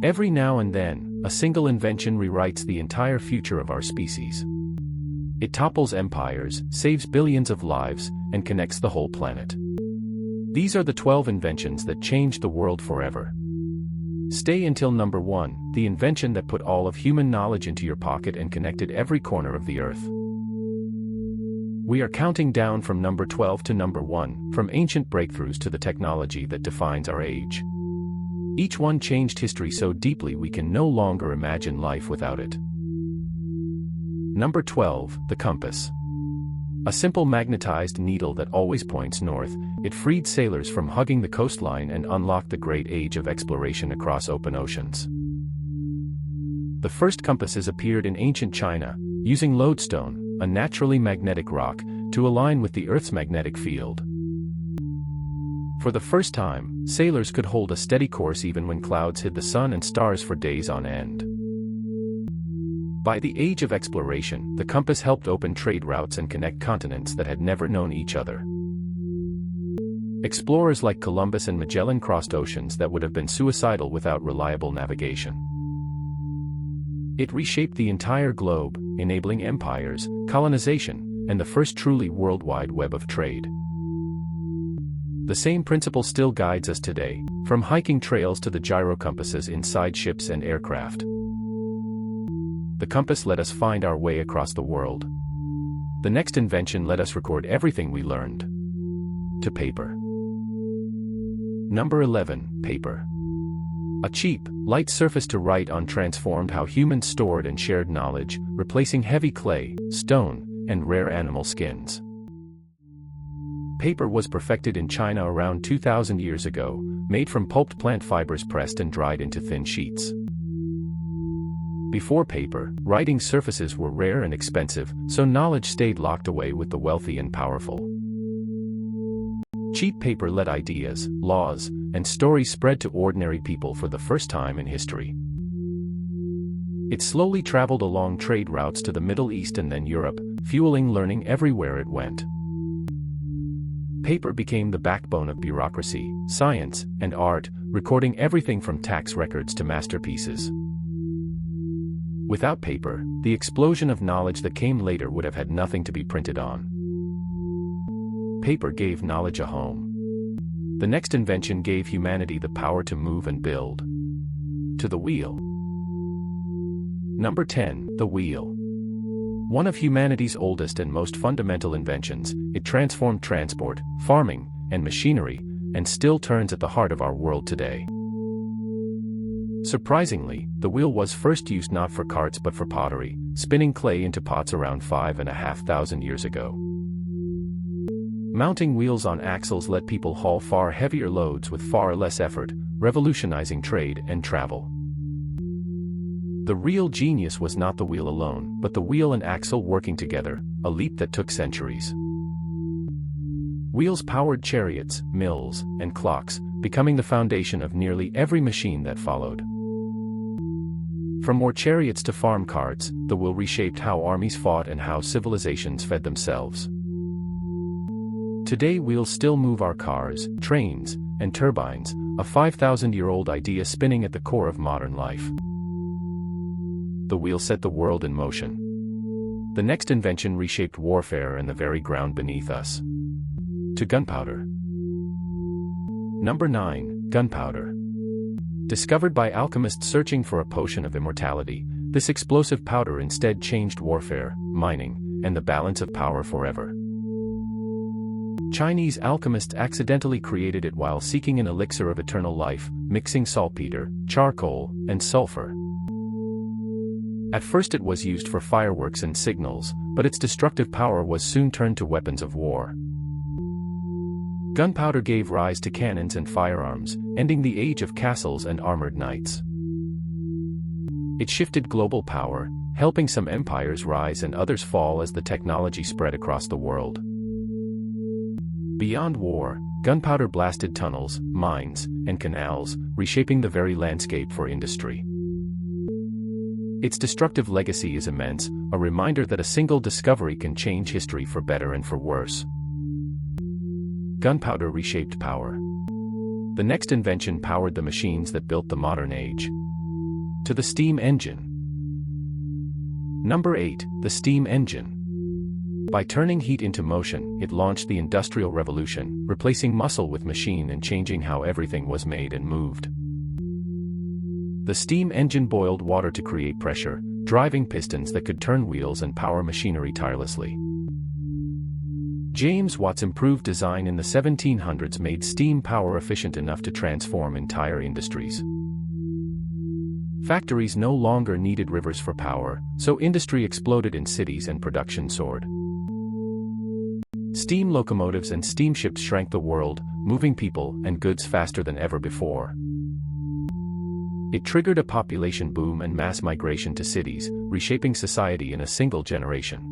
Every now and then, a single invention rewrites the entire future of our species. It topples empires, saves billions of lives, and connects the whole planet. These are the 12 inventions that changed the world forever. Stay until number 1, the invention that put all of human knowledge into your pocket and connected every corner of the earth. We are counting down from number 12 to number 1, from ancient breakthroughs to the technology that defines our age. Each one changed history so deeply we can no longer imagine life without it. Number 12, the compass. A simple magnetized needle that always points north, it freed sailors from hugging the coastline and unlocked the great age of exploration across open oceans. The first compasses appeared in ancient China, using lodestone, a naturally magnetic rock, to align with the Earth's magnetic field. For the first time, sailors could hold a steady course even when clouds hid the sun and stars for days on end. By the age of exploration, the compass helped open trade routes and connect continents that had never known each other. Explorers like Columbus and Magellan crossed oceans that would have been suicidal without reliable navigation. It reshaped the entire globe, enabling empires, colonization, and the first truly worldwide web of trade. The same principle still guides us today, from hiking trails to the gyro compasses inside ships and aircraft. The compass let us find our way across the world. The next invention let us record everything we learned. To paper. Number 11, paper. A cheap, light surface to write on transformed how humans stored and shared knowledge, replacing heavy clay, stone, and rare animal skins. Paper was perfected in China around 2,000 years ago, made from pulped plant fibers pressed and dried into thin sheets. Before paper, writing surfaces were rare and expensive, so knowledge stayed locked away with the wealthy and powerful. Cheap paper let ideas, laws, and stories spread to ordinary people for the first time in history. It slowly traveled along trade routes to the Middle East and then Europe, fueling learning everywhere it went. Paper became the backbone of bureaucracy, science, and art, recording everything from tax records to masterpieces. Without paper, the explosion of knowledge that came later would have had nothing to be printed on. Paper gave knowledge a home. The next invention gave humanity the power to move and build. To the wheel. Number 10, the wheel. One of humanity's oldest and most fundamental inventions, it transformed transport, farming, and machinery, and still turns at the heart of our world today. Surprisingly, the wheel was first used not for carts but for pottery, spinning clay into pots around 5,500 years ago. Mounting wheels on axles let people haul far heavier loads with far less effort, revolutionizing trade and travel. The real genius was not the wheel alone, but the wheel and axle working together, a leap that took centuries. Wheels powered chariots, mills, and clocks, becoming the foundation of nearly every machine that followed. From more chariots to farm carts, the wheel reshaped how armies fought and how civilizations fed themselves. Today wheels still move our cars, trains, and turbines, a 5,000-year-old idea spinning at the core of modern life. The wheel set the world in motion. The next invention reshaped warfare and the very ground beneath us. To gunpowder. Number 9, gunpowder. Discovered by alchemists searching for a potion of immortality, this explosive powder instead changed warfare, mining, and the balance of power forever. Chinese alchemists accidentally created it while seeking an elixir of eternal life, mixing saltpeter, charcoal, and sulfur. At first it was used for fireworks and signals, but its destructive power was soon turned to weapons of war. Gunpowder gave rise to cannons and firearms, ending the age of castles and armored knights. It shifted global power, helping some empires rise and others fall as the technology spread across the world. Beyond war, gunpowder blasted tunnels, mines, and canals, reshaping the very landscape for industry. Its destructive legacy is immense, a reminder that a single discovery can change history for better and for worse. Gunpowder reshaped power. The next invention powered the machines that built the modern age. To the steam engine. Number 8. The steam engine. By turning heat into motion, it launched the Industrial Revolution, replacing muscle with machine and changing how everything was made and moved. The steam engine boiled water to create pressure, driving pistons that could turn wheels and power machinery tirelessly. James Watt's improved design in the 1700s made steam power efficient enough to transform entire industries. Factories no longer needed rivers for power, so industry exploded in cities and production soared. Steam locomotives and steamships shrank the world, moving people and goods faster than ever before. It triggered a population boom and mass migration to cities, reshaping society in a single generation.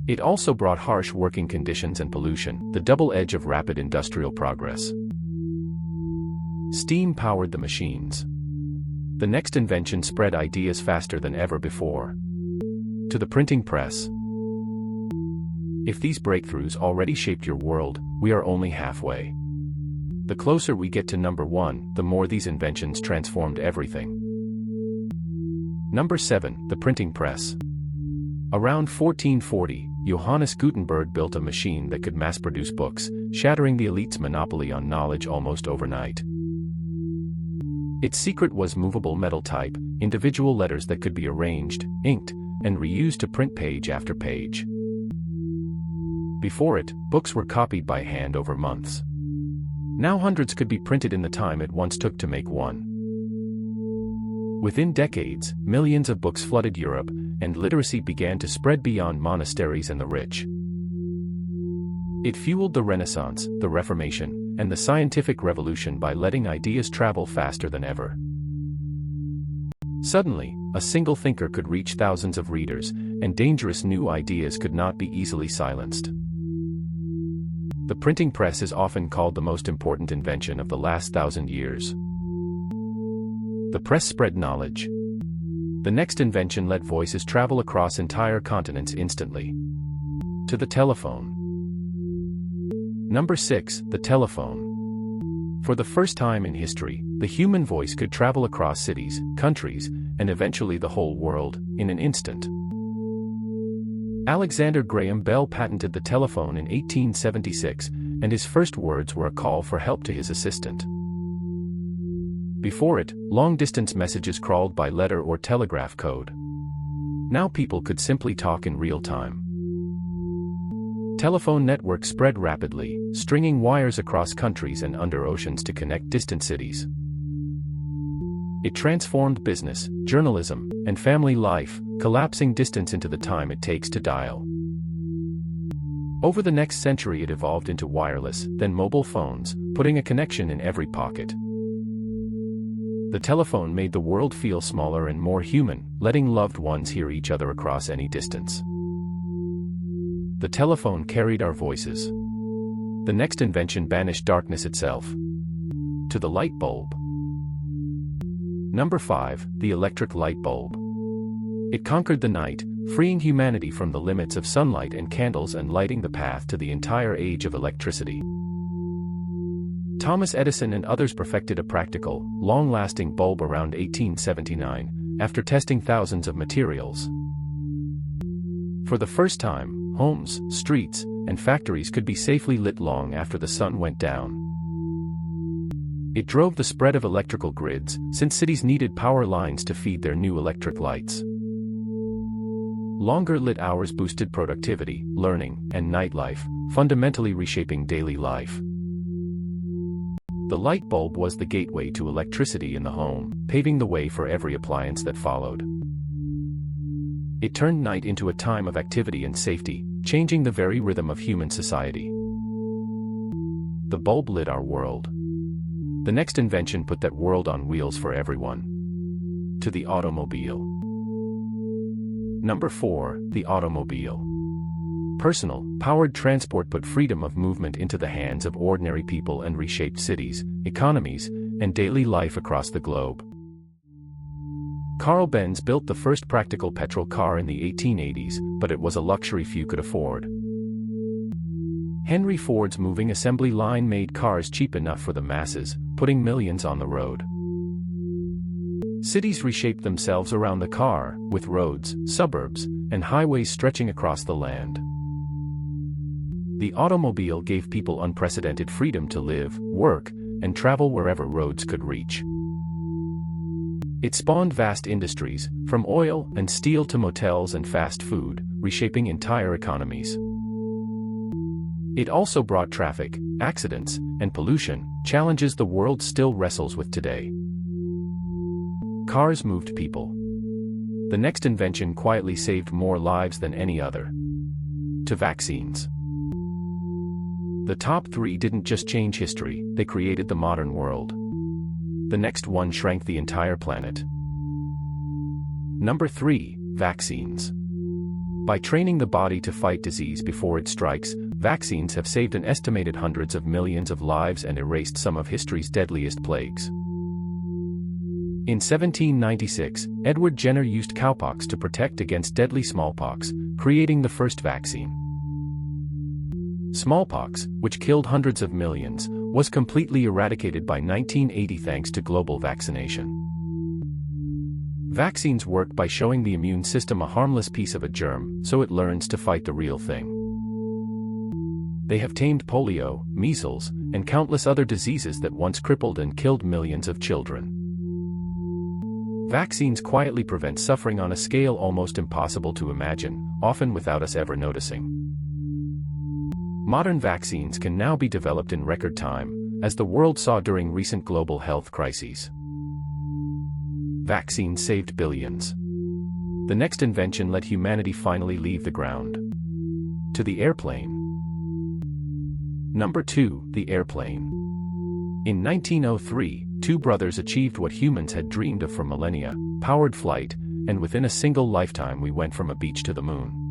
It also brought harsh working conditions and pollution, the double edge of rapid industrial progress. Steam powered the machines. The next invention spread ideas faster than ever before. To the printing press. If these breakthroughs already shaped your world, we are only halfway. The closer we get to number 1, the more these inventions transformed everything. Number 7. The printing press. Around 1440, Johannes Gutenberg built a machine that could mass-produce books, shattering the elite's monopoly on knowledge almost overnight. Its secret was movable metal type, individual letters that could be arranged, inked, and reused to print page after page. Before it, books were copied by hand over months. Now hundreds could be printed in the time it once took to make one. Within decades, millions of books flooded Europe, and literacy began to spread beyond monasteries and the rich. It fueled the Renaissance, the Reformation, and the scientific revolution by letting ideas travel faster than ever. Suddenly, a single thinker could reach thousands of readers, and dangerous new ideas could not be easily silenced. The printing press is often called the most important invention of the last 1,000 years. The press spread knowledge. The next invention let voices travel across entire continents instantly. To the telephone. Number 6. The telephone. For the first time in history, the human voice could travel across cities, countries, and eventually the whole world, in an instant. Alexander Graham Bell patented the telephone in 1876, and his first words were a call for help to his assistant. Before it, long-distance messages crawled by letter or telegraph code. Now people could simply talk in real time. Telephone networks spread rapidly, stringing wires across countries and under oceans to connect distant cities. It transformed business, journalism, and family life, collapsing distance into the time it takes to dial. Over the next century it evolved into wireless, then mobile phones, putting a connection in every pocket. The telephone made the world feel smaller and more human, letting loved ones hear each other across any distance. The telephone carried our voices. The next invention banished darkness itself. To the light bulb. Number 5. The electric light bulb. It conquered the night, freeing humanity from the limits of sunlight and candles and lighting the path to the entire age of electricity. Thomas Edison and others perfected a practical, long-lasting bulb around 1879, after testing thousands of materials. For the first time, homes, streets, and factories could be safely lit long after the sun went down. It drove the spread of electrical grids, since cities needed power lines to feed their new electric lights. Longer lit hours boosted productivity, learning, and nightlife, fundamentally reshaping daily life. The light bulb was the gateway to electricity in the home, paving the way for every appliance that followed. It turned night into a time of activity and safety, changing the very rhythm of human society. The bulb lit our world. The next invention put that world on wheels for everyone. To the automobile. Number 4. The automobile. Personal, powered transport put freedom of movement into the hands of ordinary people and reshaped cities, economies, and daily life across the globe. Carl Benz built the first practical petrol car in the 1880s, but it was a luxury few could afford. Henry Ford's moving assembly line made cars cheap enough for the masses, putting millions on the road. Cities reshaped themselves around the car, with roads, suburbs, and highways stretching across the land. The automobile gave people unprecedented freedom to live, work, and travel wherever roads could reach. It spawned vast industries, from oil and steel to motels and fast food, reshaping entire economies. It also brought traffic, accidents, and pollution, challenges the world still wrestles with today. Cars moved people. The next invention quietly saved more lives than any other. To vaccines. The top three didn't just change history, they created the modern world. The next one shrank the entire planet. Number 3, vaccines. By training the body to fight disease before it strikes, vaccines have saved an estimated hundreds of millions of lives and erased some of history's deadliest plagues. In 1796, Edward Jenner used cowpox to protect against deadly smallpox, creating the first vaccine. Smallpox, which killed hundreds of millions, was completely eradicated by 1980 thanks to global vaccination. Vaccines work by showing the immune system a harmless piece of a germ, so it learns to fight the real thing. They have tamed polio, measles, and countless other diseases that once crippled and killed millions of children. Vaccines quietly prevent suffering on a scale almost impossible to imagine, often without us ever noticing. Modern vaccines can now be developed in record time, as the world saw during recent global health crises. Vaccines saved billions. The next invention let humanity finally leave the ground. To the airplane. Number 2, the airplane. In 1903, two brothers achieved what humans had dreamed of for millennia, powered flight, and within a single lifetime we went from a beach to the moon.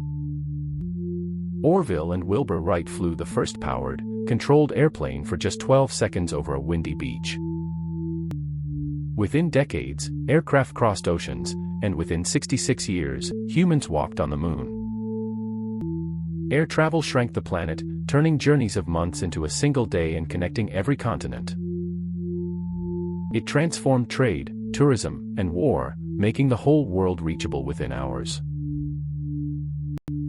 Orville and Wilbur Wright flew the first powered, controlled airplane for just 12 seconds over a windy beach. Within decades, aircraft crossed oceans, and within 66 years, humans walked on the moon. Air travel shrank the planet, turning journeys of months into a single day and connecting every continent. It transformed trade, tourism, and war, making the whole world reachable within hours.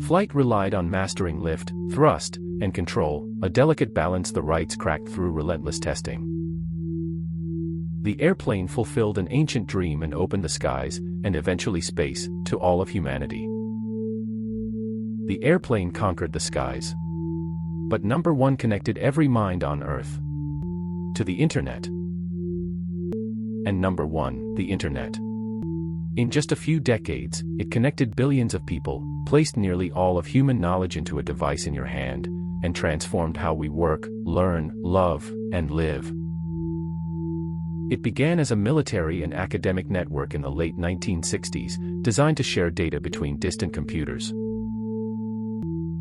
Flight relied on mastering lift, thrust, and control, a delicate balance the Wrights cracked through relentless testing. The airplane fulfilled an ancient dream and opened the skies, and eventually space, to all of humanity. The airplane conquered the skies. But number 1 connected every mind on Earth. To the internet. And number 1, the internet. In just a few decades, it connected billions of people, placed nearly all of human knowledge into a device in your hand, and transformed how we work, learn, love, and live. It began as a military and academic network in the late 1960s, designed to share data between distant computers.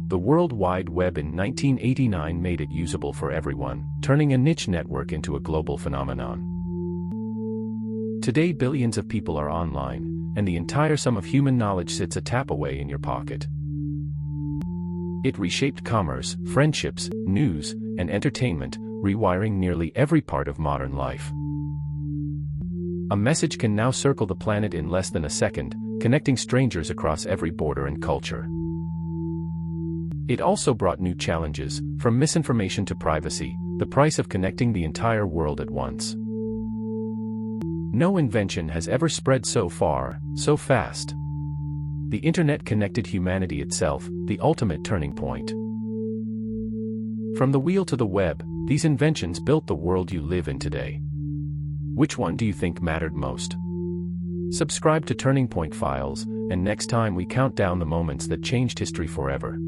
The World Wide Web in 1989 made it usable for everyone, turning a niche network into a global phenomenon. Today billions of people are online, and the entire sum of human knowledge sits a tap away in your pocket. It reshaped commerce, friendships, news, and entertainment, rewiring nearly every part of modern life. A message can now circle the planet in less than a second, connecting strangers across every border and culture. It also brought new challenges, from misinformation to privacy, the price of connecting the entire world at once. No invention has ever spread so far, so fast. The internet connected humanity itself, the ultimate turning point. From the wheel to the web, these inventions built the world you live in today. Which one do you think mattered most? Subscribe to Turning Point Files, and next time we count down the moments that changed history forever.